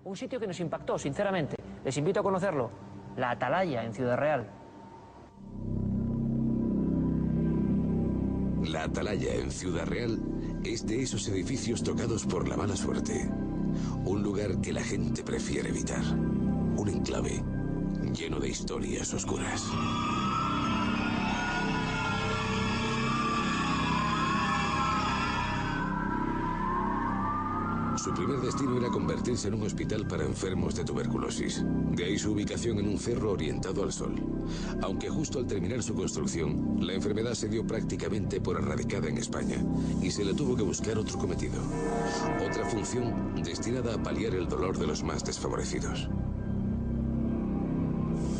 Un sitio que nos impactó, sinceramente. Les invito a conocerlo. La Atalaya, en Ciudad Real. La Atalaya, en Ciudad Real, es de esos edificios tocados por la mala suerte. Un lugar que la gente prefiere evitar. Un enclave lleno de historias oscuras. Su primer destino era convertirse en un hospital para enfermos de tuberculosis. De ahí su ubicación en un cerro orientado al sol. Aunque justo al terminar su construcción, la enfermedad se dio prácticamente por erradicada en España y se le tuvo que buscar otro cometido. Otra función destinada a paliar el dolor de los más desfavorecidos.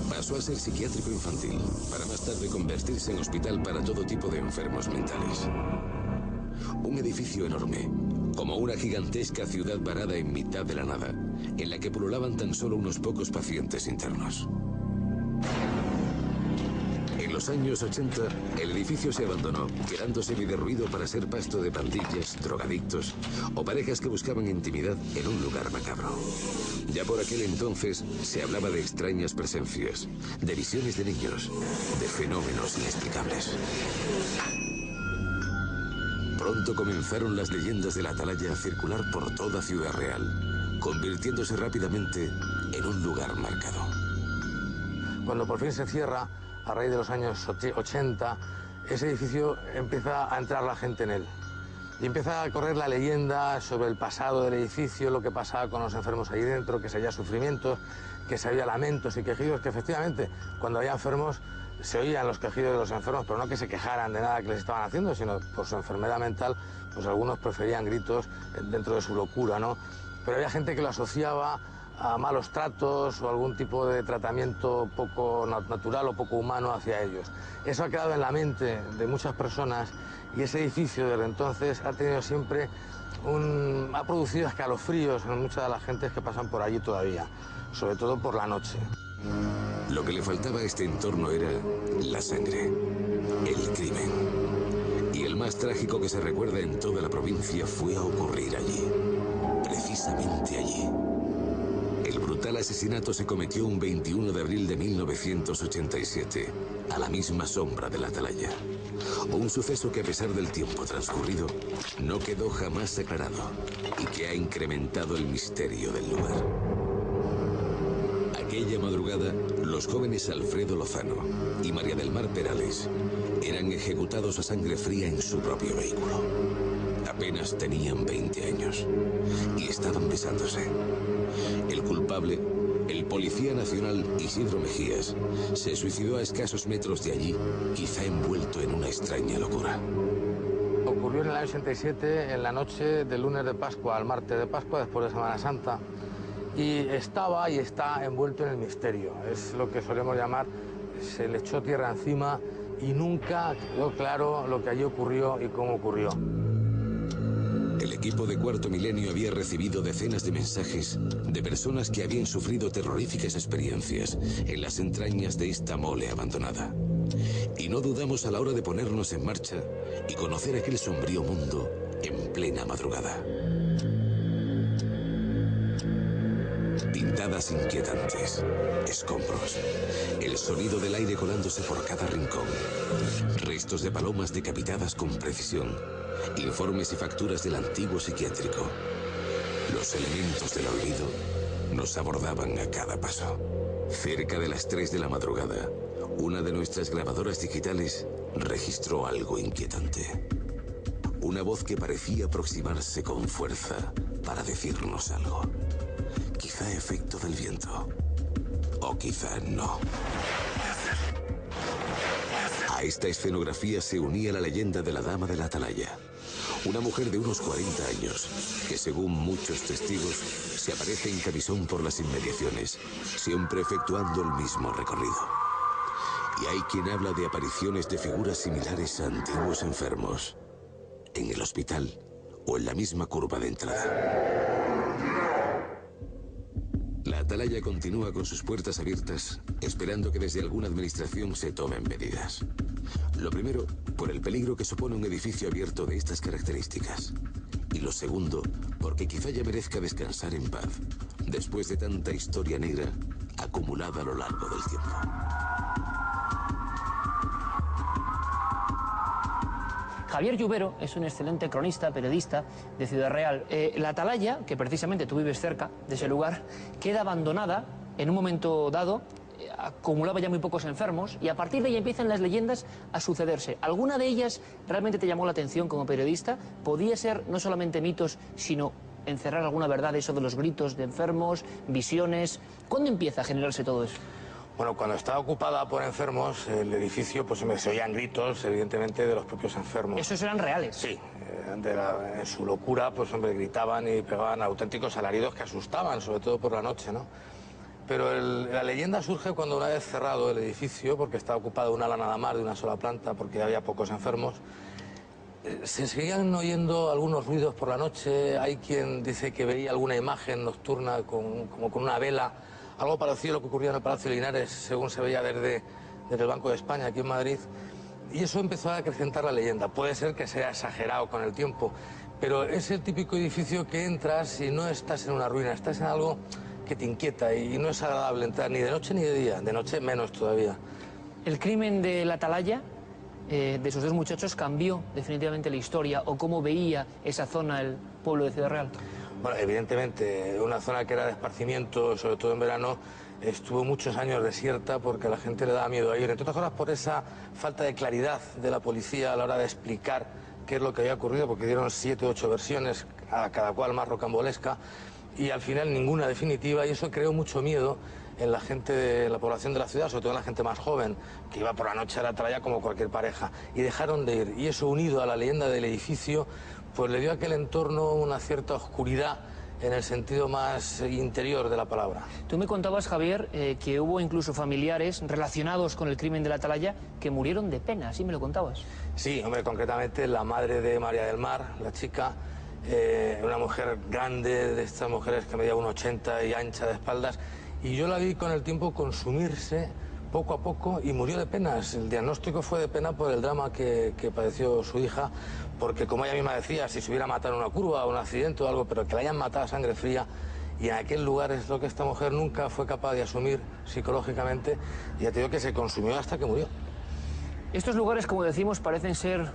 Pasó a ser psiquiátrico infantil, para más tarde convertirse en hospital para todo tipo de enfermos mentales. Un edificio enorme, como una gigantesca ciudad varada en mitad de la nada, en la que pululaban tan solo unos pocos pacientes internos. En los años 80, el edificio se abandonó, quedando semiderruido para ser pasto de pandillas, drogadictos o parejas que buscaban intimidad en un lugar macabro. Ya por aquel entonces se hablaba de extrañas presencias, de visiones de niños, de fenómenos inexplicables. Pronto comenzaron las leyendas de la Atalaya a circular por toda Ciudad Real, convirtiéndose rápidamente en un lugar marcado. Cuando por fin se cierra, a raíz de los años 80, ese edificio empieza a entrar la gente en él. Y empieza a correr la leyenda sobre el pasado del edificio, lo que pasaba con los enfermos ahí dentro, que se había sufrimientos, que se había lamentos y quejidos, que efectivamente, cuando había enfermos, se oían los quejidos de los enfermos, pero no que se quejaran de nada que les estaban haciendo, sino por su enfermedad mental, pues algunos preferían gritos dentro de su locura, ¿no? Pero había gente que lo asociaba a malos tratos o algún tipo de tratamiento poco natural o poco humano hacia ellos. Eso ha quedado en la mente de muchas personas y ese edificio desde entonces ha tenido siempre ha producido escalofríos en muchas de las gentes que pasan por allí todavía, sobre todo por la noche. Lo que le faltaba a este entorno era la sangre, el crimen. Y el más trágico que se recuerda en toda la provincia fue a ocurrir allí, precisamente allí. El brutal asesinato se cometió un 21 de abril de 1987, a la misma sombra de la Atalaya. Un suceso que a pesar del tiempo transcurrido, no quedó jamás aclarado y que ha incrementado el misterio del lugar. Aquella madrugada, los jóvenes Alfredo Lozano y María del Mar Perales eran ejecutados a sangre fría en su propio vehículo. Apenas tenían 20 años y estaban besándose. El culpable, el policía nacional Isidro Mejías, se suicidó a escasos metros de allí, quizá envuelto en una extraña locura. Ocurrió en el año 87, en la noche del lunes de Pascua al martes de Pascua, después de Semana Santa, y estaba y está envuelto en el misterio. Es lo que solemos llamar, se le echó tierra encima y nunca quedó claro lo que allí ocurrió y cómo ocurrió. El equipo de Cuarto Milenio había recibido decenas de mensajes de personas que habían sufrido terroríficas experiencias en las entrañas de esta mole abandonada. Y no dudamos a la hora de ponernos en marcha y conocer aquel sombrío mundo en plena madrugada. Pintadas inquietantes, escombros, el sonido del aire colándose por cada rincón, restos de palomas decapitadas con precisión, informes y facturas del antiguo psiquiátrico. Los elementos del olvido nos abordaban a cada paso. Cerca de las 3 de la madrugada, una de nuestras grabadoras digitales registró algo inquietante. Una voz que parecía aproximarse con fuerza para decirnos algo. Quizá efecto del viento, o quizá no. A esta escenografía se unía la leyenda de la Dama de la Atalaya, una mujer de unos 40 años, que según muchos testigos, se aparece en camisón por las inmediaciones, siempre efectuando el mismo recorrido. Y hay quien habla de apariciones de figuras similares a antiguos enfermos, en el hospital o en la misma curva de entrada. La Atalaya continúa con sus puertas abiertas, esperando que desde alguna administración se tomen medidas. Lo primero, por el peligro que supone un edificio abierto de estas características. Y lo segundo, porque quizá ya merezca descansar en paz, después de tanta historia negra acumulada a lo largo del tiempo. Javier Lluvero es un excelente cronista, periodista de Ciudad Real. La atalaya, que precisamente tú vives cerca de ese lugar, queda abandonada en un momento dado, acumulaba ya muy pocos enfermos y a partir de ahí empiezan las leyendas a sucederse. ¿Alguna de ellas realmente te llamó la atención como periodista? ¿Podía ser no solamente mitos, sino encerrar alguna verdad, eso de los gritos de enfermos, visiones? ¿Cuándo empieza a generarse todo eso? Bueno, cuando estaba ocupada por enfermos, el edificio, pues se oían gritos, evidentemente, de los propios enfermos. ¿Esos eran reales? Sí, en su locura, pues hombre, gritaban y pegaban auténticos alaridos que asustaban, sobre todo por la noche, ¿no? Pero la leyenda surge cuando una vez cerrado el edificio, porque estaba ocupado un ala nada más de una sola planta, porque había pocos enfermos, se seguían oyendo algunos ruidos por la noche. Hay quien dice que veía alguna imagen nocturna como con una vela, algo parecido a lo que ocurría en el Palacio de Linares, según se veía desde el Banco de España, aquí en Madrid. Y eso empezó a acrecentar la leyenda. Puede ser que sea exagerado con el tiempo, pero es el típico edificio que entras y no estás en una ruina, estás en algo que te inquieta y no es agradable entrar ni de noche ni de día, de noche menos todavía. ¿El crimen de la atalaya, de esos dos muchachos, cambió definitivamente la historia o cómo veía esa zona el pueblo de Ciudad Real? Bueno, evidentemente, una zona que era de esparcimiento, sobre todo en verano, estuvo muchos años desierta porque a la gente le daba miedo a ir, entre otras cosas por esa falta de claridad de la policía a la hora de explicar qué es lo que había ocurrido, porque dieron 7 u 8 versiones, a cada cual más rocambolesca, y al final ninguna definitiva, y eso creó mucho miedo en la gente de la población de la ciudad, sobre todo en la gente más joven, que iba por la noche a la atalaya como cualquier pareja, y dejaron de ir. Y eso, unido a la leyenda del edificio, pues le dio a aquel entorno una cierta oscuridad en el sentido más interior de la palabra. Tú me contabas, Javier, que hubo incluso familiares relacionados con el crimen de la atalaya que murieron de pena, ¿sí me lo contabas? Sí, hombre, concretamente la madre de María del Mar, la chica, una mujer grande, de estas mujeres que medía 1,80 y ancha de espaldas, y yo la vi con el tiempo consumirse poco a poco y murió de penas. El diagnóstico fue de pena por el drama que padeció su hija, porque como ella misma decía, si se hubiera matado en una curva o un accidente o algo, pero que la hayan matado a sangre fría, y en aquel lugar es lo que esta mujer nunca fue capaz de asumir psicológicamente, y ya te digo que se consumió hasta que murió. Estos lugares, como decimos, parecen ser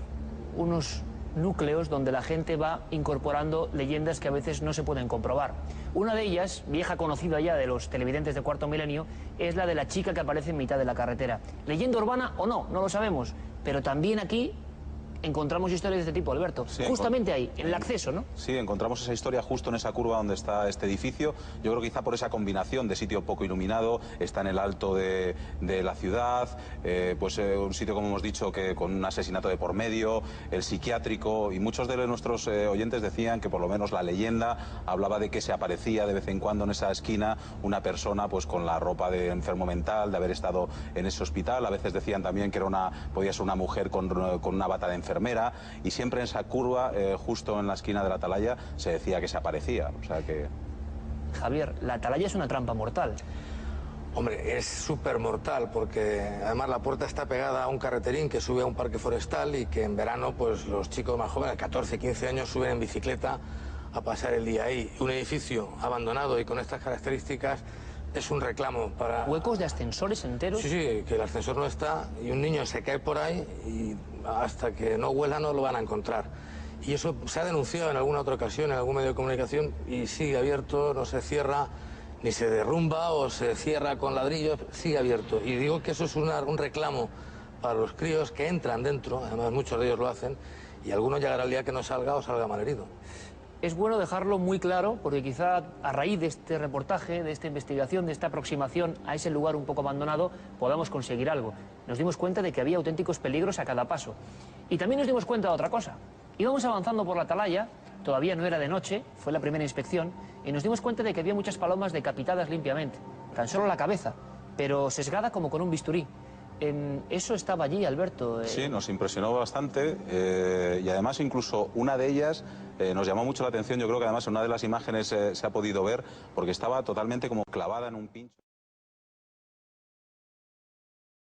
unos núcleos donde la gente va incorporando leyendas que a veces no se pueden comprobar. Una de ellas, vieja conocida ya de los televidentes de Cuarto Milenio, es la de la chica que aparece en mitad de la carretera. ¿Leyenda urbana o no? No lo sabemos. Pero también aquí encontramos historias de este tipo, Alberto. Sí, justamente ahí, en el acceso, ¿no? Sí, encontramos esa historia justo en esa curva donde está este edificio. Yo creo que quizá por esa combinación de sitio poco iluminado, está en el alto de la ciudad, un sitio, como hemos dicho, que con un asesinato de por medio, el psiquiátrico, y muchos de nuestros oyentes decían que por lo menos la leyenda hablaba de que se aparecía de vez en cuando en esa esquina una persona pues con la ropa de enfermo mental, de haber estado en ese hospital. A veces decían también que podía ser una mujer con una bata de enfermera, y siempre en esa curva, justo en la esquina de la atalaya, se decía que se aparecía. O sea que... Javier, la atalaya es una trampa mortal. Hombre, es súper mortal porque además la puerta está pegada a un carreterín que sube a un parque forestal y que en verano pues los chicos más jóvenes, 14, 15 años, suben en bicicleta a pasar el día ahí. Un edificio abandonado y con estas características es un reclamo para... ¿Huecos de ascensores enteros? Sí, sí, que el ascensor no está y un niño se cae por ahí y hasta que no huela no lo van a encontrar. Y eso se ha denunciado en alguna otra ocasión, en algún medio de comunicación, y sigue abierto, no se cierra, ni se derrumba o se cierra con ladrillos, sigue abierto. Y digo que eso es un reclamo para los críos que entran dentro, además muchos de ellos lo hacen, y algunos llegará el día que no salga o salga malherido. Es bueno dejarlo muy claro porque quizá a raíz de este reportaje, de esta investigación, de esta aproximación a ese lugar un poco abandonado, podamos conseguir algo. Nos dimos cuenta de que había auténticos peligros a cada paso. Y también nos dimos cuenta de otra cosa. Íbamos avanzando por la atalaya, todavía no era de noche, fue la primera inspección, y nos dimos cuenta de que había muchas palomas decapitadas limpiamente. Tan solo la cabeza, pero sesgada como con un bisturí. Eso estaba allí, Alberto. Sí, nos impresionó bastante y además incluso una de ellas nos llamó mucho la atención. Yo creo que además en una de las imágenes se ha podido ver porque estaba totalmente como clavada en un pincho.